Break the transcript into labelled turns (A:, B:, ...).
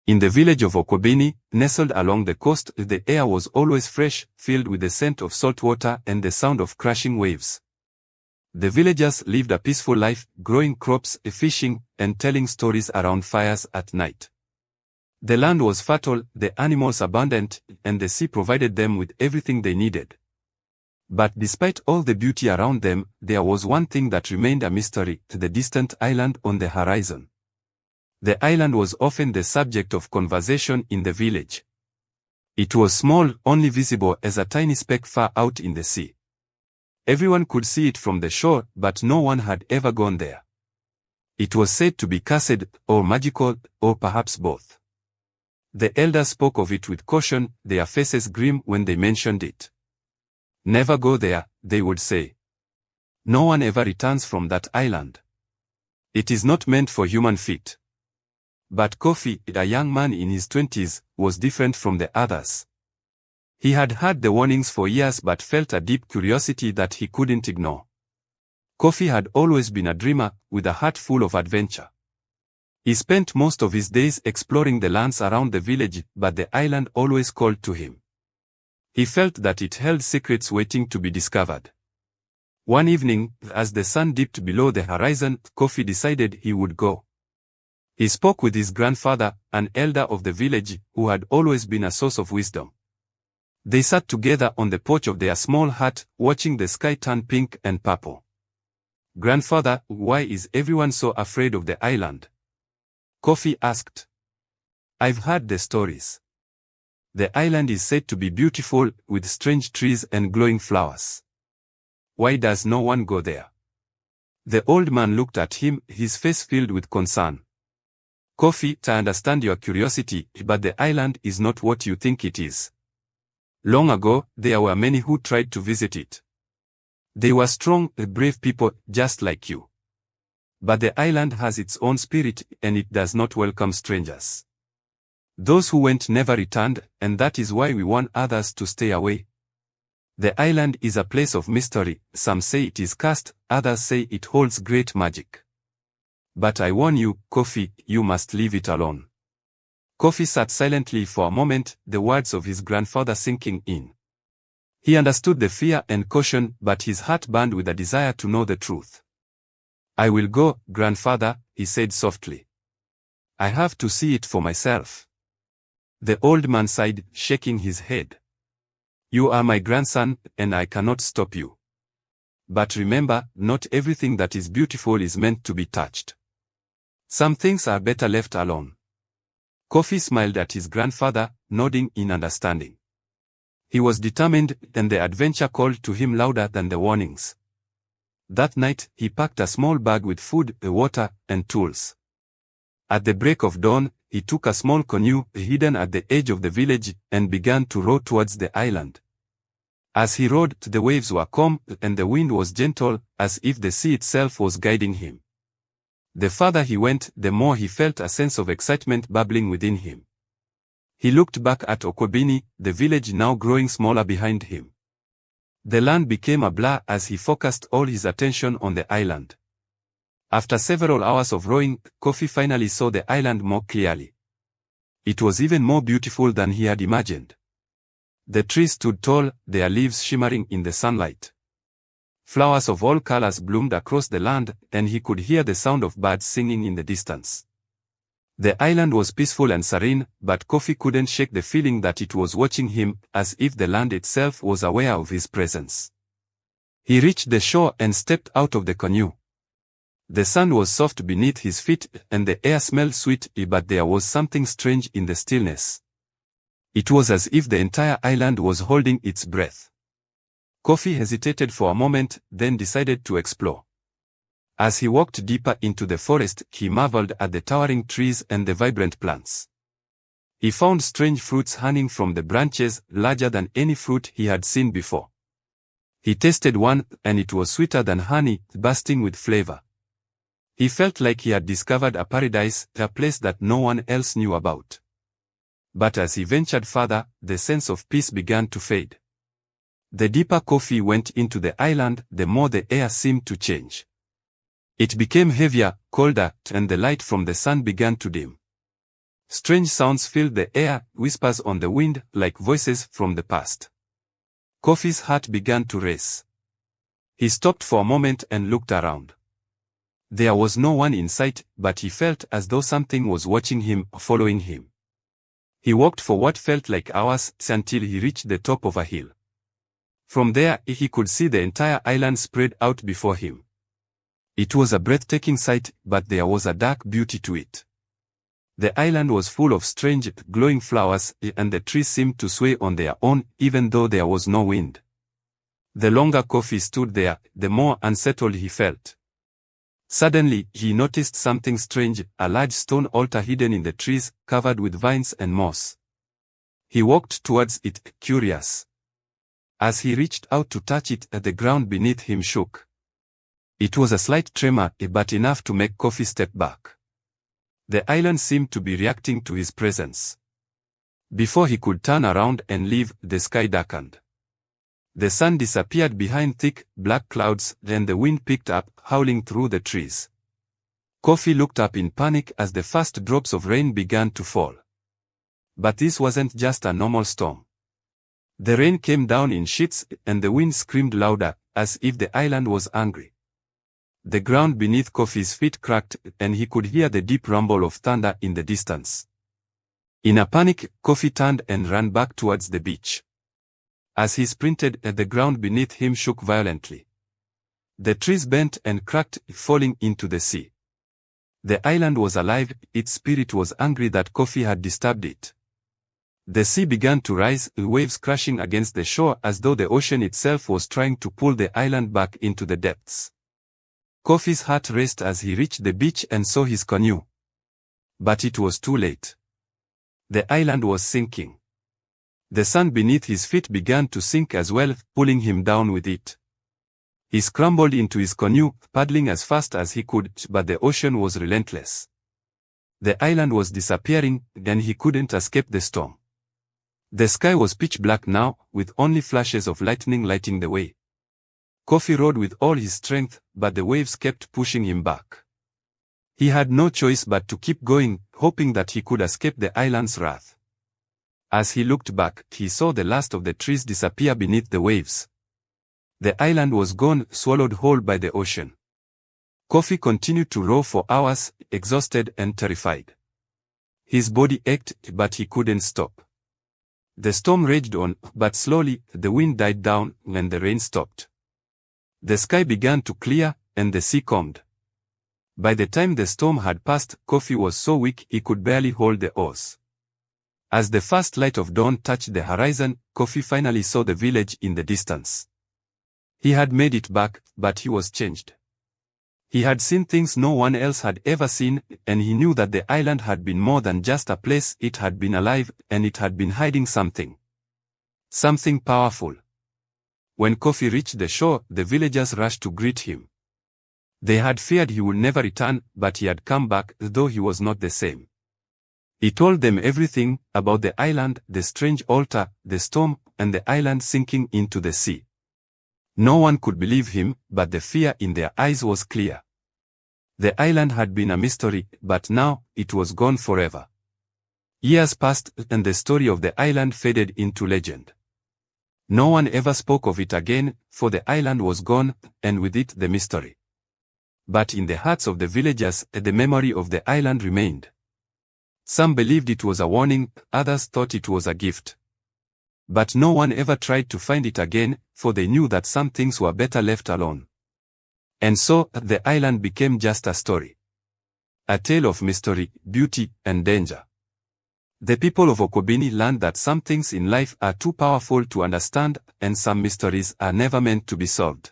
A: In the village of Okwebini, nestled along the coast, the air was always fresh, filled with the scent of salt water and the sound of crashing waves. The villagers lived a peaceful life, growing crops, fishing, and telling stories around fires at night. The land was fertile, the animals abundant, and the sea provided them with everything they needed. But despite all the beauty around them, there was one thing that remained a mystery: the distant island on the horizon. The island was often the subject of conversation in the village. It was small, only visible as a tiny speck far out in the sea. Everyone could see it from the shore, but no one had ever gone there. It was said to be cursed, or magical, or perhaps both. The elders spoke of it with caution, their faces grim when they mentioned it. "Never go there," they would say. "No one ever returns from that island. It is not meant for human feet." But Kofi, a young man in his 20s, was different from the others. He had heard the warnings for years but felt a deep curiosity that he couldn't ignore. Kofi had always been a dreamer, with a heart full of adventure. He spent most of his days exploring the lands around the village, but the island always called to him. He felt that it held secrets waiting to be discovered. One evening, as the sun dipped below the horizon, Kofi decided he would go. He spoke with his grandfather, an elder of the village, who had always been a source of wisdom. They sat together on the porch of their small hut, watching the sky turn pink and purple. "Grandfather, why is everyone so afraid of the island?" Kofi asked. "I've heard the stories. The island is said to be beautiful, with strange trees and glowing flowers. Why does no one go there?" The old man looked at him, his face filled with concern. "Kofi, I understand your curiosity, but the island is not what you think it is. Long ago, there were many who tried to visit it. They were strong, brave people, just like you. But the island has its own spirit, and it does not welcome strangers. Those who went never returned, and that is why we warn others to stay away. The island is a place of mystery. Some say it is cursed, others say it holds great magic. But I warn you, Kofi, you must leave it alone." Kofi sat silently for a moment, the words of his grandfather sinking in. He understood the fear and caution, but his heart burned with a desire to know the truth. "I will go, grandfather," he said softly. "I have to see it for myself." The old man sighed, shaking his head. "You are my grandson, and I cannot stop you. But remember, not everything that is beautiful is meant to be touched. Some things are better left alone." Kofi smiled at his grandfather, nodding in understanding. He was determined, and the adventure called to him louder than the warnings. That night, he packed a small bag with food, water, and tools. At the break of dawn, he took a small canoe hidden at the edge of the village and began to row towards the island. As he rowed, the waves were calm and the wind was gentle, as if the sea itself was guiding him. The farther he went, the more he felt a sense of excitement bubbling within him. He looked back at Okwebini, the village now growing smaller behind him. The land became a blur as he focused all his attention on the island. After several hours of rowing, Kofi finally saw the island more clearly. It was even more beautiful than he had imagined. The trees stood tall, their leaves shimmering in the sunlight. Flowers of all colors bloomed across the land, and he could hear the sound of birds singing in the distance. The island was peaceful and serene, but Kofi couldn't shake the feeling that it was watching him, as if the land itself was aware of his presence. He reached the shore and stepped out of the canoe. The sand was soft beneath his feet, and the air smelled sweet, but there was something strange in the stillness. It was as if the entire island was holding its breath. Kofi hesitated for a moment, then decided to explore. As he walked deeper into the forest, he marveled at the towering trees and the vibrant plants. He found strange fruits hanging from the branches, larger than any fruit he had seen before. He tasted one, and it was sweeter than honey, bursting with flavor. He felt like he had discovered a paradise, a place that no one else knew about. But as he ventured further, the sense of peace began to fade. The deeper Kofi went into the island, the more the air seemed to change. It became heavier, colder, and the light from the sun began to dim. Strange sounds filled the air, whispers on the wind, like voices from the past. Kofi's heart began to race. He stopped for a moment and looked around. There was no one in sight, but he felt as though something was watching him, following him. He walked for what felt like hours, until he reached the top of a hill. From there, he could see the entire island spread out before him. It was a breathtaking sight, but there was a dark beauty to it. The island was full of strange, glowing flowers, and the trees seemed to sway on their own, even though there was no wind. The longer Kofi stood there, the more unsettled he felt. Suddenly, he noticed something strange, a large stone altar hidden in the trees, covered with vines and moss. He walked towards it, curious. As he reached out to touch it, the ground beneath him shook. It was a slight tremor, but enough to make Kofi step back. The island seemed to be reacting to his presence. Before he could turn around and leave, the sky darkened. The sun disappeared behind thick, black clouds, then the wind picked up, howling through the trees. Kofi looked up in panic as the first drops of rain began to fall. But this wasn't just a normal storm. The rain came down in sheets, and the wind screamed louder, as if the island was angry. The ground beneath Kofi's feet cracked, and he could hear the deep rumble of thunder in the distance. In a panic, Kofi turned and ran back towards the beach. As he sprinted, the ground beneath him shook violently. The trees bent and cracked, falling into the sea. The island was alive, its spirit was angry that Kofi had disturbed it. The sea began to rise, waves crashing against the shore as though the ocean itself was trying to pull the island back into the depths. Kofi's heart raced as he reached the beach and saw his canoe. But it was too late. The island was sinking. The sand beneath his feet began to sink as well, pulling him down with it. He scrambled into his canoe, paddling as fast as he could, but the ocean was relentless. The island was disappearing, and he couldn't escape the storm. The sky was pitch black now, with only flashes of lightning lighting the way. Kofi rowed with all his strength, but the waves kept pushing him back. He had no choice but to keep going, hoping that he could escape the island's wrath. As he looked back, he saw the last of the trees disappear beneath the waves. The island was gone, swallowed whole by the ocean. Kofi continued to row for hours, exhausted and terrified. His body ached, but he couldn't stop. The storm raged on, but slowly, the wind died down, and the rain stopped. The sky began to clear, and the sea calmed. By the time the storm had passed, Kofi was so weak he could barely hold the oars. As the first light of dawn touched the horizon, Kofi finally saw the village in the distance. He had made it back, but he was changed. He had seen things no one else had ever seen, and he knew that the island had been more than just a place, it had been alive, and it had been hiding something. Something powerful. When Kofi reached the shore, the villagers rushed to greet him. They had feared he would never return, but he had come back, though he was not the same. He told them everything, about the island, the strange altar, the storm, and the island sinking into the sea. No one could believe him, but the fear in their eyes was clear. The island had been a mystery, but now, it was gone forever. Years passed, and the story of the island faded into legend. No one ever spoke of it again, for the island was gone, and with it the mystery. But in the hearts of the villagers, the memory of the island remained. Some believed it was a warning, others thought it was a gift. But no one ever tried to find it again, for they knew that some things were better left alone. And so, the island became just a story. A tale of mystery, beauty, and danger. The people of Okobini learned that some things in life are too powerful to understand, and some mysteries are never meant to be solved.